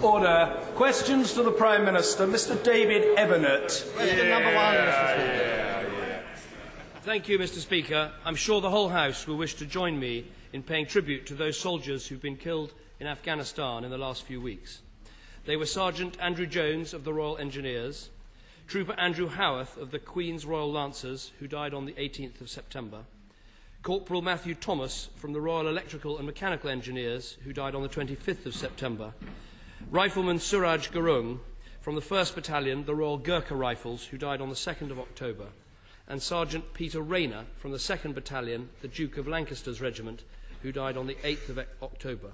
Order. Questions to the Prime Minister. Mr. David Evernett. Question number one, Mr. Speaker. Thank you, Mr. Speaker. I'm sure the whole House will wish to join me in paying tribute to those soldiers who've been killed in Afghanistan in the last few weeks. They were Sergeant Andrew Jones of the Royal Engineers, Trooper Andrew Howarth of the Queen's Royal Lancers, who died on the 18th of September, Corporal Matthew Thomas from the Royal Electrical and Mechanical Engineers, who died on the 25th of September, Rifleman Suraj Gurung from the 1st Battalion, the Royal Gurkha Rifles, who died on the 2nd of October, and Sergeant Peter Rayner from the 2nd Battalion, the Duke of Lancaster's Regiment, who died on the 8th of October.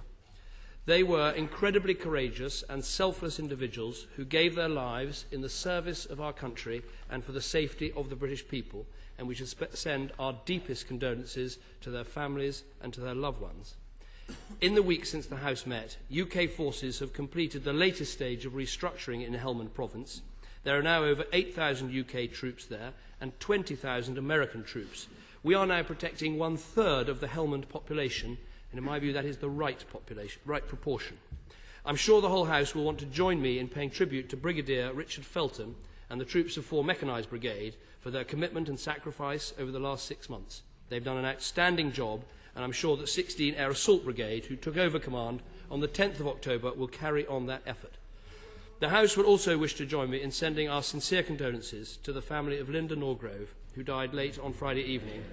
They were incredibly courageous and selfless individuals who gave their lives in the service of our country and for the safety of the British people, and we should send our deepest condolences to their families and to their loved ones. In the week since the House met, UK forces have completed the latest stage of restructuring in Helmand Province. There are now over 8,000 UK troops there and 20,000 American troops. We are now protecting 1/3 of the Helmand population, and in my view that is the right proportion. I'm sure the whole House will want to join me in paying tribute to Brigadier Richard Felton and the troops of 4 Mechanised Brigade for their commitment and sacrifice over the last 6 months. They've done an outstanding job, and I'm sure that 16 Air Assault Brigade, who took over command on the 10th of October, will carry on that effort. The House will also wish to join me in sending our sincere condolences to the family of Linda Norgrove, who died late on Friday evening.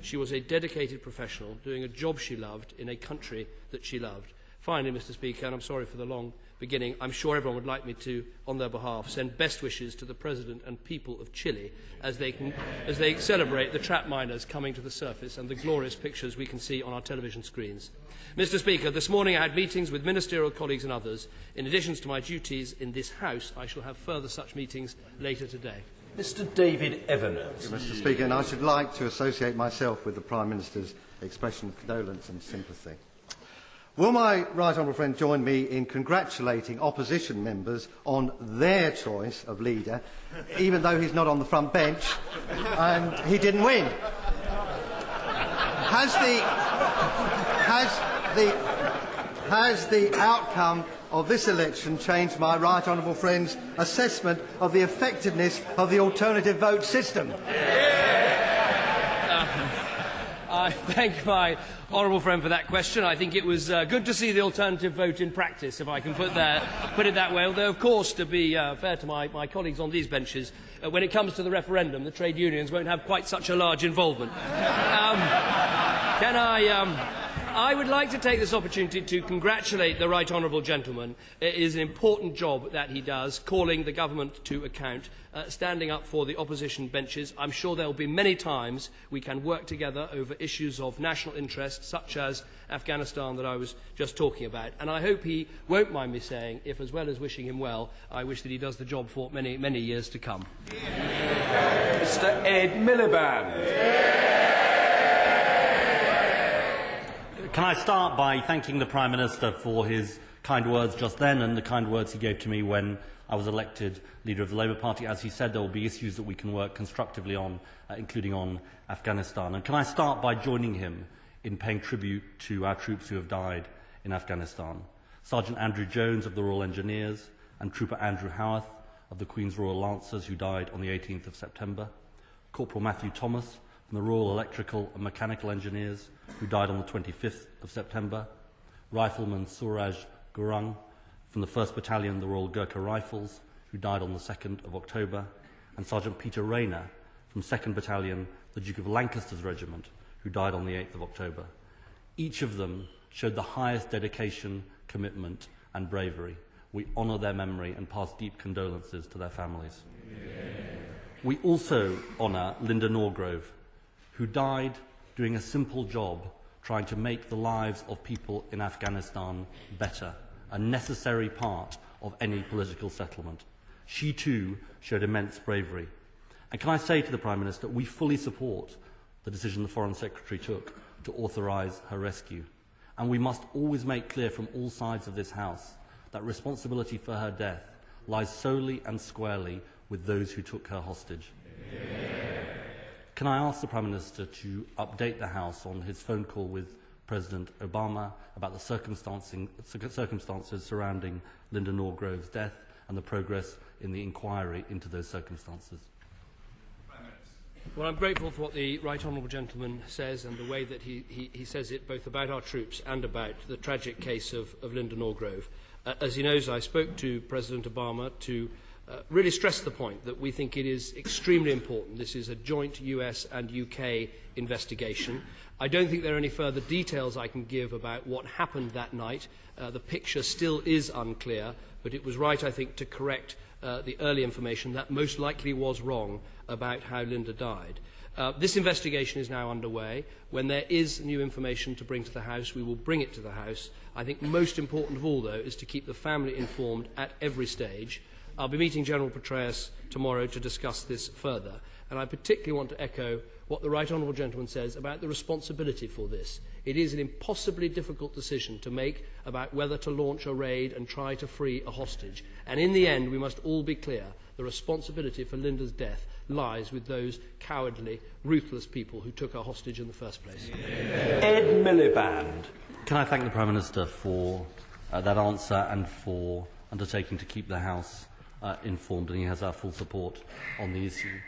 She was a dedicated professional, doing a job she loved in a country that she loved. Finally, Mr. Speaker, and I'm sorry for the long beginning, I'm sure everyone would like me to, on their behalf, send best wishes to the President and people of Chile as they celebrate the trapped miners coming to the surface and the glorious pictures we can see on our television screens. Mr. Speaker, this morning I had meetings with ministerial colleagues and others. In addition to my duties in this House, I shall have further such meetings later today. Mr. David Evernett. Mr. Speaker, and I should like to associate myself with the Prime Minister's expression of condolence and sympathy. Will my right honourable friend join me in congratulating opposition members on their choice of leader, even though he's not on the front bench and he didn't win? Has the outcome of this election changed my right honourable friend's assessment of the effectiveness of the alternative vote system? I thank my honourable friend for that question. I think it was good to see the alternative vote in practice, if I can put it that way. Although, of course, to be fair to my colleagues on these benches, when it comes to the referendum, the trade unions won't have quite such a large involvement. I would like to take this opportunity to congratulate the right honourable gentleman. It is an important job that he does, calling the government to account, standing up for the opposition benches. I'm sure there will be many times we can work together over issues of national interest, such as Afghanistan that I was just talking about. And I hope he won't mind me saying, if as well as wishing him well, I wish that he does the job for many, many years to come. Mr. EdMiliband. Can I start by thanking the Prime Minister for his kind words just then and the kind words he gave to me when I was elected leader of the Labour Party. As he said, there will be issues that we can work constructively on, including on Afghanistan. And can I start by joining him in paying tribute to our troops who have died in Afghanistan? Sergeant Andrew Jones of the Royal Engineers and Trooper Andrew Howarth of the Queen's Royal Lancers, who died on the 18th of September. Corporal Matthew Thomas from the Royal Electrical and Mechanical Engineers, who died on the 25th of September. Rifleman Suraj Gurung from the 1st Battalion, the Royal Gurkha Rifles, who died on the 2nd of October. And Sergeant Peter Rayner from 2nd Battalion, the Duke of Lancaster's Regiment, who died on the 8th of October. Each of them showed the highest dedication, commitment and bravery. We honour their memory and pass deep condolences to their families. We also honour Linda Norgrove, who died doing a simple job trying to make the lives of people in Afghanistan better, a necessary part of any political settlement. She too showed immense bravery. And can I say to the Prime Minister, we fully support the decision the Foreign Secretary took to authorise her rescue. And we must always make clear from all sides of this House that responsibility for her death lies solely and squarely with those who took her hostage. Can I ask the Prime Minister to update the House on his phone call with President Obama about the circumstances surrounding Linda Norgrove's death and the progress in the inquiry into those circumstances? Well, I'm grateful for what the right honourable gentleman says and the way that he says it, both about our troops and about the tragic case of Linda Norgrove. As he knows, I spoke to President Obama to really stress the point that we think it is extremely important. This is a joint US and UK investigation. I don't think there are any further details I can give about what happened that night. The picture still is unclear, but it was right, I think, to correct the early information that most likely was wrong about how Linda died. This investigation is now underway. When there is new information to bring to the House, we will bring it to the House. I think most important of all, though, is to keep the family informed at every stage. I'll be meeting General Petraeus tomorrow to discuss this further, and I particularly want to echo what the right honourable gentleman says about the responsibility for this. It is an impossibly difficult decision to make about whether to launch a raid and try to free a hostage, and in the end we must all be clear the responsibility for Linda's death lies with those cowardly, ruthless people who took her hostage in the first place. Ed Miliband. Can I thank the Prime Minister for that answer and for undertaking to keep the House informed, and he has our full support on the issue.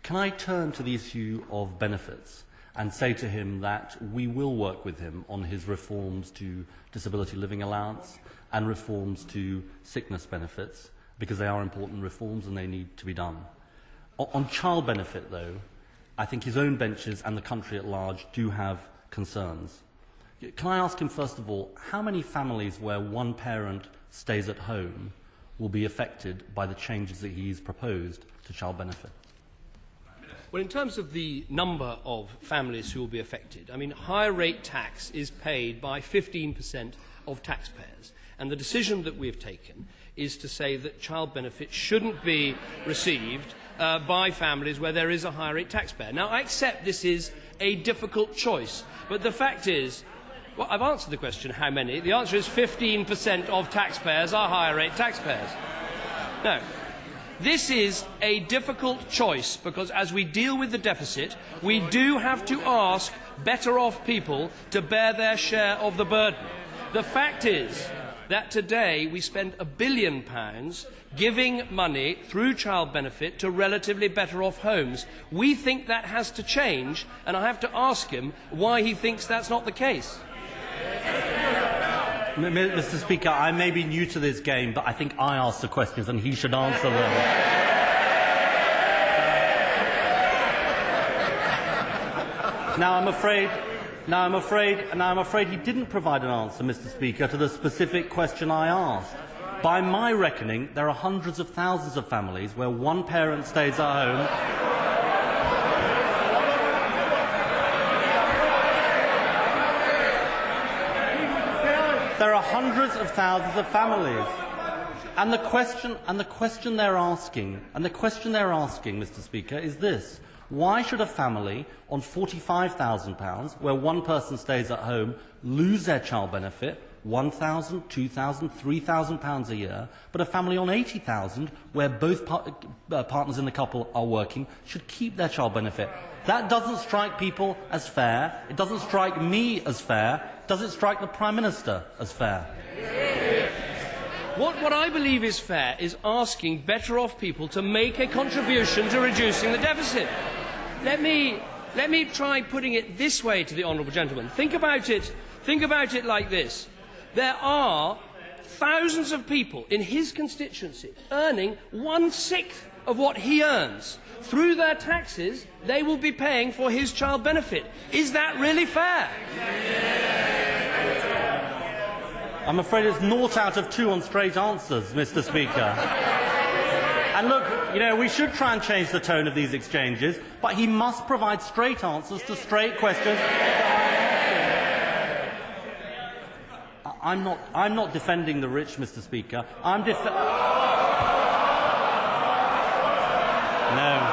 Can I turn to the issue of benefits and say to him that we will work with him on his reforms to disability living allowance and reforms to sickness benefits, because they are important reforms and they need to be done. On child benefit, though, I think his own benches and the country at large do have concerns. Can I ask him, first of all, how many families where one parent stays at home will be affected by the changes that he's proposed to child benefit? Well, in terms of the number of families who will be affected, I mean, higher rate tax is paid by 15% of taxpayers. And the decision that we have taken is to say that child benefit shouldn't be received by families where there is a higher rate taxpayer. Now, I accept this is a difficult choice, but the fact is, well, I've answered the question, how many? The answer is 15% of taxpayers are higher rate taxpayers. No. This is a difficult choice because as we deal with the deficit, we do have to ask better off people to bear their share of the burden. The fact is that today we spend £1 billion giving money through child benefit to relatively better off homes. We think that has to change, and I have to ask him why he thinks that's not the case. Mr. Speaker, I may be new to this game, but I think I asked the questions and he should answer them. Now I'm afraid he didn't provide an answer, Mr. Speaker, to the specific question I asked. By my reckoning, there are hundreds of thousands of families where one parent stays at home. There are hundreds of thousands of families, and the question they're asking, Mr. Speaker, is this: why should a family on £45,000, where one person stays at home, lose their child benefit, £1,000, £2,000, £3,000 a year, but a family on £80,000, where both partners in the couple are working, should keep their child benefit? That doesn't strike people as fair. It doesn't strike me as fair. Does it strike the Prime Minister as fair? What I believe is fair is asking better off people to make a contribution to reducing the deficit. Let me try putting it this way to the honourable gentleman. Think about it like this. There are thousands of people in his constituency earning 1/6 of what he earns. Through their taxes, they will be paying for his child benefit. Is that really fair? I'm afraid it's 0 out of 2 on straight answers, Mr. Speaker. And look, we should try and change the tone of these exchanges, but he must provide straight answers to straight questions. I'm not defending the rich, Mr. Speaker. No.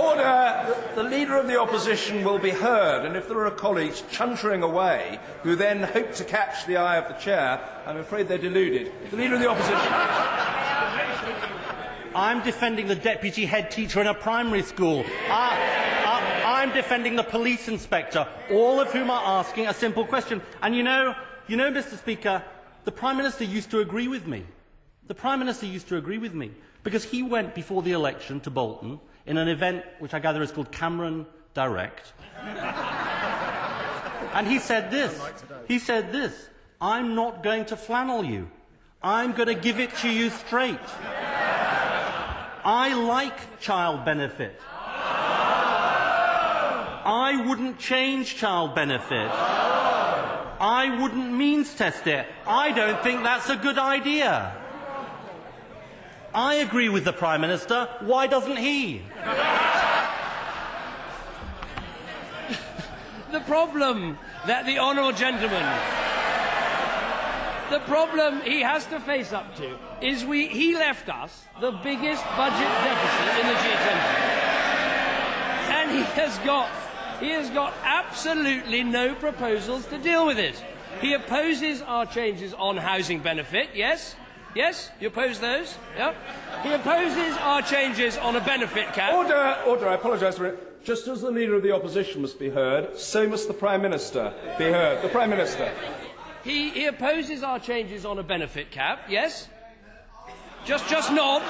Order. The Leader of the Opposition will be heard, and if there are colleagues chuntering away who then hope to catch the eye of the Chair, I'm afraid they're deluded. The Leader of the Opposition. I'm defending the deputy head teacher in a primary school. I'm I'm defending the police inspector, all of whom are asking a simple question. And you know, Mr. Speaker, the Prime Minister used to agree with me. The Prime Minister used to agree with me because he went before the election to Bolton in an event which I gather is called Cameron Direct. And he said this. He said this. I'm not going to flannel you. I'm going to give it to you straight. I like child benefit. I wouldn't change child benefit. I wouldn't means test it. I don't think that's a good idea. I agree with the Prime Minister. Why doesn't he? The problem that the honourable gentleman, the problem he has to face up to is he left us the biggest budget deficit in the G20. And he has got absolutely no proposals to deal with it. He opposes our changes on housing benefit, yes? Yes? You oppose those? Yeah? He opposes our changes on a benefit cap. Order, I apologise for it. Just as the Leader of the Opposition must be heard, so must the Prime Minister be heard. The Prime Minister. He opposes our changes on a benefit cap, yes? Just nod.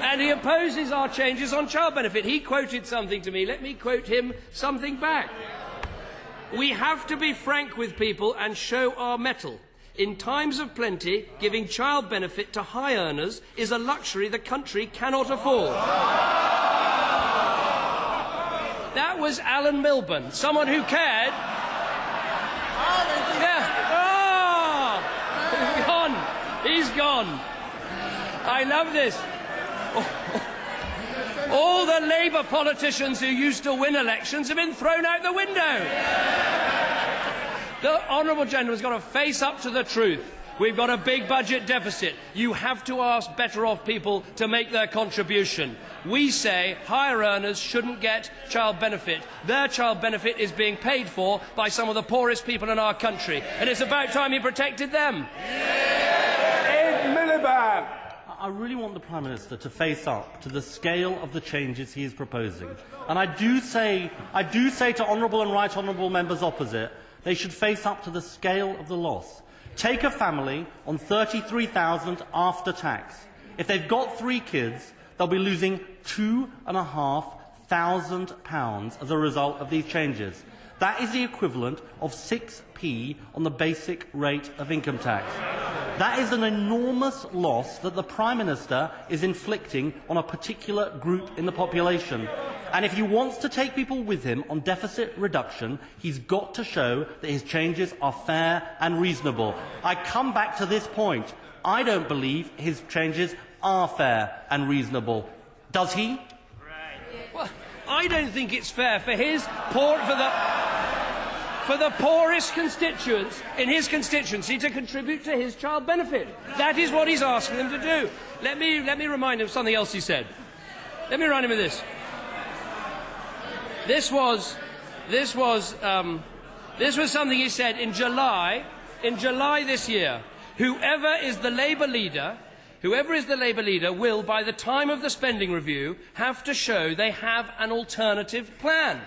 And he opposes our changes on child benefit. He quoted something to me. Let me quote him something back. We have to be frank with people and show our mettle. In times of plenty, giving child benefit to high earners is a luxury the country cannot afford. That was Alan Milburn, someone who cared. Yeah. Oh, gone. He's gone. I love this. All the Labour politicians who used to win elections have been thrown out the window. The honourable gentleman's got to face up to the truth. We've got a big budget deficit. You have to ask better-off people to make their contribution. We say higher earners shouldn't get child benefit. Their child benefit is being paid for by some of the poorest people in our country, and it's about time you protected them. EdMiliband. I really want the Prime Minister to face up to the scale of the changes he is proposing. And I do say to honourable and right honourable members opposite, they should face up to the scale of the loss. Take a family on $33,000 after tax. If they've got 3 kids, they'll be losing £2,500 as a result of these changes. That is the equivalent of 6p on the basic rate of income tax. That is an enormous loss that the Prime Minister is inflicting on a particular group in the population. And if he wants to take people with him on deficit reduction, he's got to show that his changes are fair and reasonable. I come back to this point. I don't believe his changes are fair and reasonable. Does he? Well, I don't think it's fair for the poorest constituents in his constituency to contribute to his child benefit. That is what he's asking them to do. Let me remind him of something else he said. Let me remind him of this. This was something he said in July this year. Whoever is the Labour leader will, by the time of the spending review, have to show they have an alternative plan.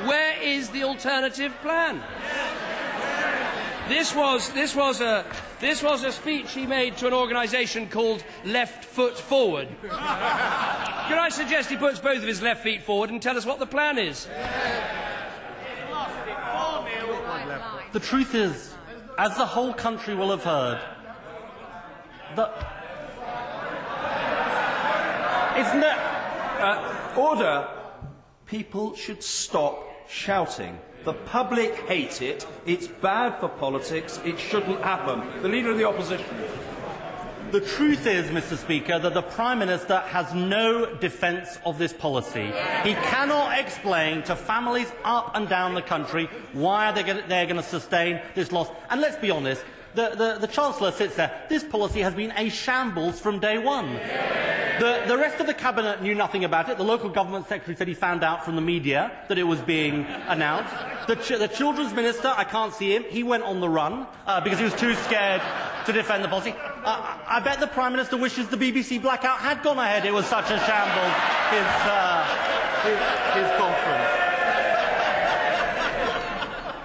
Where is the alternative plan? This was a speech he made to an organisation called Left Foot Forward. Could I suggest he puts both of his left feet forward and tell us what the plan is? The truth is, as the whole country will have heard, isn't it? Order. People should stop shouting. The public hate it. It's bad for politics. It shouldn't happen. The Leader of the Opposition. The truth is, Mr. Speaker, that the Prime Minister has no defence of this policy. He cannot explain to families up and down the country why they're going to sustain this loss. And let's be honest, the Chancellor sits there. This policy has been a shambles from day one. The rest of the Cabinet knew nothing about it. The local government secretary said he found out from the media that it was being announced. The Children's Minister, I can't see him. He went on the run because he was too scared to defend the policy. I bet the Prime Minister wishes the BBC blackout had gone ahead. It was such a shambles, his conference.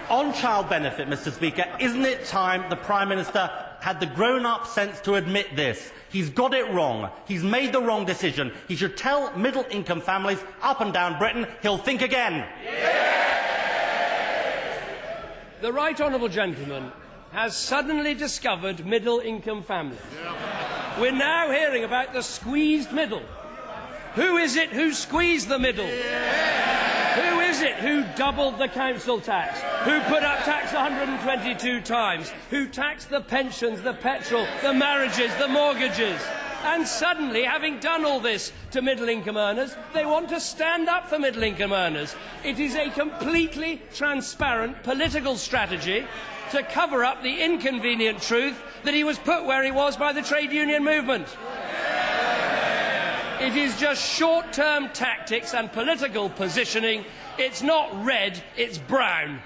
On child benefit, Mr. Speaker, isn't it time the Prime Minister had the grown-up sense to admit this? He's got it wrong. He's made the wrong decision. He should tell middle-income families up and down Britain he'll think again. The Right Honourable Gentleman has suddenly discovered middle-income families. We're now hearing about the squeezed middle. Who is it who squeezed the middle? Who is it who doubled the council tax? Who put up tax 122 times? Who taxed the pensions, the petrol, the marriages, the mortgages? And suddenly, having done all this to middle-income earners, they want to stand up for middle-income earners. It is a completely transparent political strategy to cover up the inconvenient truth that he was put where he was by the trade union movement. It is just short-term tactics and political positioning. It's not red, it's brown.